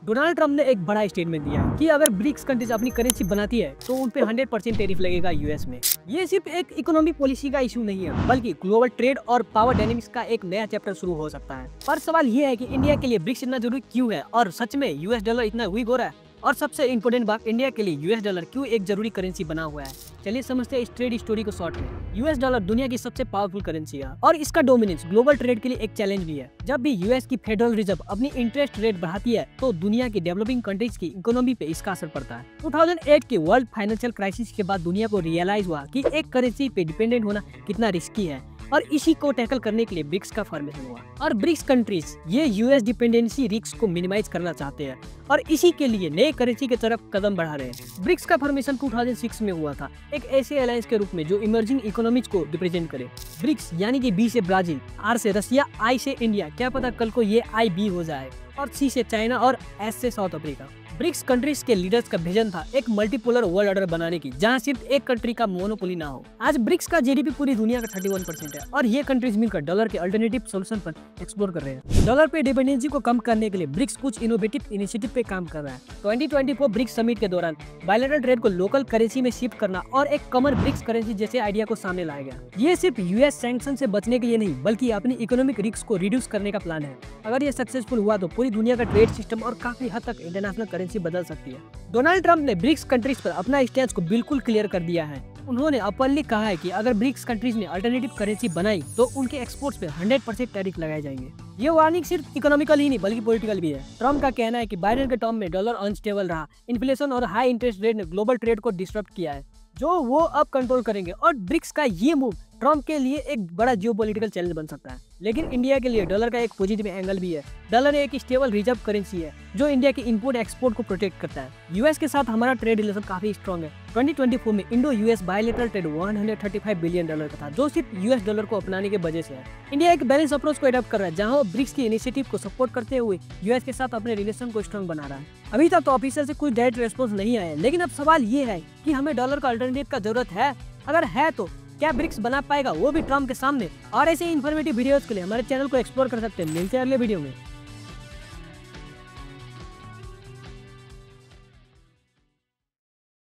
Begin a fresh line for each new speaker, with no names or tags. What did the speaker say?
Donald Trump ने एक बड़ा स्टेटमेंट दिया है कि अगर ब्रिक्स कंट्रीज अपनी करेंसी बनाती है तो उन पे 100% टैरिफ लगेगा यूएस में। ये सिर्फ एक इकोनॉमिक पॉलिसी का इशू नहीं है, बल्कि ग्लोबल ट्रेड और पावर डायनेमिक्स का एक नया चैप्टर शुरू हो सकता है। पर सवाल ये है कि इंडिया के लिए ब्रिक्स इतना जरूरी क्यों है और सच में यूएस डॉलर इतना वीक हो रहा है, और सबसे इम्पोर्टेंट बात, इंडिया के लिए यूएस डॉलर क्यों एक जरूरी करेंसी बना हुआ है। चलिए समझते हैं इस ट्रेड स्टोरी को शॉर्ट में। यूएस डॉलर दुनिया की सबसे पावरफुल करेंसी है और इसका डोमिनेंस ग्लोबल ट्रेड के लिए एक चैलेंज भी है। जब भी यूएस की फेडरल रिजर्व अपनी इंटरेस्ट रेट बढ़ाती है तो दुनिया की डेवलपिंग कंट्रीज की इकोनॉमी पे इसका असर पड़ता है। 2008 के वर्ल्ड फाइनेंशियल क्राइसिस के बाद दुनिया को रियलाइज हुआ कि एक करेंसी पे डिपेंडेंट होना कितना रिस्की है, और इसी को टैकल करने के लिए ब्रिक्स का फॉर्मेशन हुआ। और ब्रिक्स कंट्रीज ये यूएस डिपेंडेंसी रिस्क को मिनिमाइज करना चाहते हैं और इसी के लिए नए करेंसी की तरफ कदम बढ़ा रहे हैं। ब्रिक्स का फॉर्मेशन 2006 में हुआ था, एक ऐसे अलायंस के रूप में जो इमर्जिंग इकोनॉमीज को रिप्रेजेंट करे। ब्रिक्स यानी कि बी से ब्राजील, आर से रसिया, आई से इंडिया, क्या पता कल को ये आई बी हो जाए, और सी से चाइना और एस से साउथ अफ्रीका। ब्रिक्स कंट्रीज के लीडर्स का विजन था एक मल्टीपोलर वर्ल्ड ऑर्डर बनाने की, जहां सिर्फ एक कंट्री का मोनोपोली ना हो। आज ब्रिक्स का जीडीपी पूरी दुनिया का 31% है और ये कंट्रीज मिलकर डॉलर के अल्टरनेटिव सोल्यूशन पर एक्सप्लोर कर रहे हैं। डॉलर पे डिपेंडेंसी को कम करने के लिए ब्रिक्स कुछ इनोवेटिव इनिशिएटिव पे काम कर रहा है। 2024 ब्रिक्स समिट के दौरान बायलैटरल ट्रेड को लोकल करेंसी में शिफ्ट करना और एक कॉमन ब्रिक्स करेंसी जैसे आइडिया को सामने लाया गया। ये सिर्फ यूएस सैंक्शन से बचने के लिए नहीं, बल्कि अपनी इकोनॉमिक रिस्क को रिड्यूस करने का प्लान है। अगर ये सक्सेसफुल हुआ तो पूरी दुनिया का ट्रेड सिस्टम और काफी हद तक इंटरनेशनल करेंसी बदल सकती है। डोनाल्ड ट्रम्प ने ब्रिक्स कंट्रीज पर अपना स्टैंड को बिल्कुल क्लियर कर दिया है। उन्होंने ओपनली कहा है कि अगर ब्रिक्स कंट्रीज ने अल्टरनेटिव करेंसी बनाई तो उनके एक्सपोर्ट्स पे 100% टैरिफ लगाए जाएंगे। ये वार्निंग सिर्फ इकोनॉमिकल ही नहीं बल्कि पॉलिटिकल भी है। ट्रम्प का कहना है कि बाइडेन के टर्म में डॉलर अनस्टेबल रहा, इन्फ्लेशन और हाई इंटरेस्ट रेट ने ग्लोबल ट्रेड को डिस्टर्ब किया है, जो वो अब कंट्रोल करेंगे। और ब्रिक्स का ये मूव ट्रम्प के लिए एक बड़ा जियोपॉलिटिकल चैलेंज बन सकता है, लेकिन इंडिया के लिए डॉलर का एक पॉजिटिव एंगल भी है। डॉलर एक स्टेबल रिजर्व करेंसी है जो इंडिया के इंपोर्ट एक्सपोर्ट को प्रोटेक्ट करता है। यूएस के साथ हमारा ट्रेड रिलेशन काफी स्ट्रॉन्ग है। 2024 में Indo US bilateral trade $135 billion का था, जो सिर्फ यूएस डॉलर को अपनाने की वजह से है। इंडिया एक बैलेंस अप्रोच को अडॉप्ट कर रहा है, जहां वो ब्रिक्स की इनिशिएटिव को सपोर्ट करते हुए यूएस के साथ अपने रिलेशन को स्ट्रॉन्ग बना रहा है। अभी तक तो ऑफिसर से कुछ डायरेक्ट रेस्पॉन्स नहीं आया, लेकिन अब सवाल ये है कि हमें डॉलर का अल्टरनेटिव का जरूरत है। अगर है तो क्या ब्रिक्स बना पाएगा, वो भी ट्रम्प के सामने। और ऐसे इन्फॉर्मेटिव वीडियोस के लिए हमारे चैनल को एक्सप्लोर कर सकते हैं। मिलते हैं अगले वीडियो में।